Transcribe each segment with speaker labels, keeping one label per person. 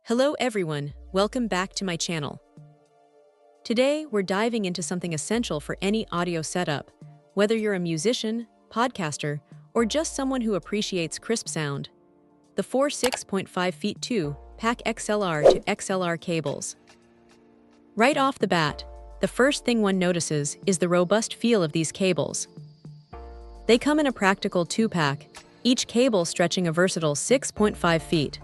Speaker 1: Hello everyone, welcome back to my channel. Today, we're diving into something essential for any audio setup, whether you're a musician, podcaster, or just someone who appreciates crisp sound. The FORE 6.5ft XLR to XLR cables. Right off the bat, the first thing one notices is the robust feel of these cables. They come in a practical 2-pack, each cable stretching a versatile 6.5 feet.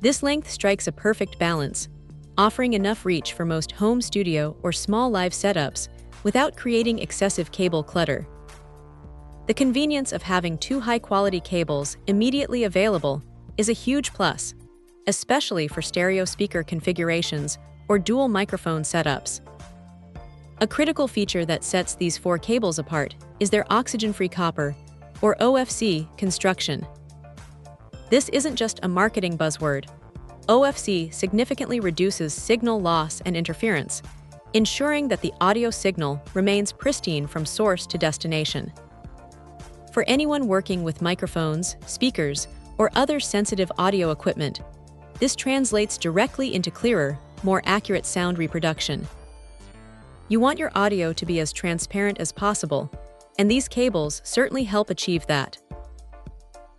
Speaker 1: This length strikes a perfect balance, offering enough reach for most home studio or small live setups without creating excessive cable clutter. The convenience of having two high-quality cables immediately available is a huge plus, especially for stereo speaker configurations or dual microphone setups. A critical feature that sets these four cables apart is their oxygen-free copper, or OFC, construction. This isn't just a marketing buzzword. OFC significantly reduces signal loss and interference, ensuring that the audio signal remains pristine from source to destination. For anyone working with microphones, speakers, or other sensitive audio equipment, this translates directly into clearer, more accurate sound reproduction. You want your audio to be as transparent as possible, and these cables certainly help achieve that.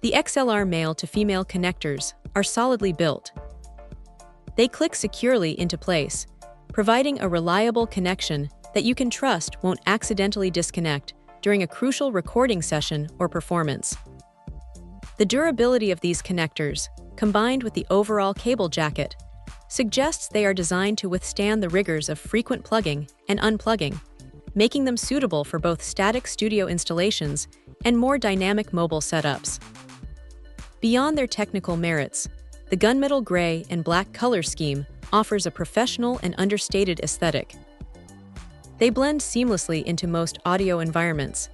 Speaker 1: The XLR male-to-female connectors are solidly built. They click securely into place, providing a reliable connection that you can trust won't accidentally disconnect during a crucial recording session or performance. The durability of these connectors, combined with the overall cable jacket, suggests they are designed to withstand the rigors of frequent plugging and unplugging, making them suitable for both static studio installations and more dynamic mobile setups. Beyond their technical merits, the gunmetal gray and black color scheme offers a professional and understated aesthetic. They blend seamlessly into most audio environments,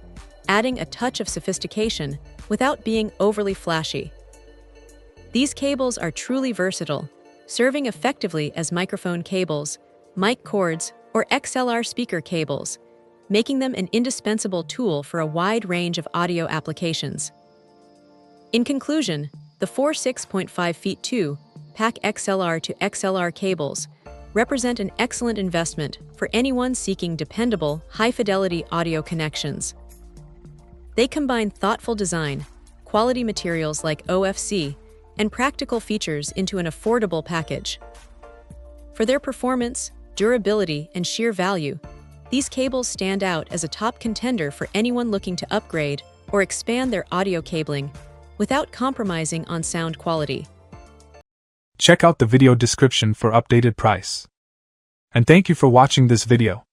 Speaker 1: adding a touch of sophistication without being overly flashy. These cables are truly versatile, serving effectively as microphone cables, mic cords, or XLR speaker cables, making them an indispensable tool for a wide range of audio applications. In conclusion, the FORE 6.5ft XLR to XLR cables represent an excellent investment for anyone seeking dependable, high-fidelity audio connections. They combine thoughtful design, quality materials like OFC, and practical features into an affordable package. For their performance, durability, and sheer value, these cables stand out as a top contender for anyone looking to upgrade or expand their audio cabling without compromising on sound quality.
Speaker 2: Check out the video description for updated price. And thank you for watching this video.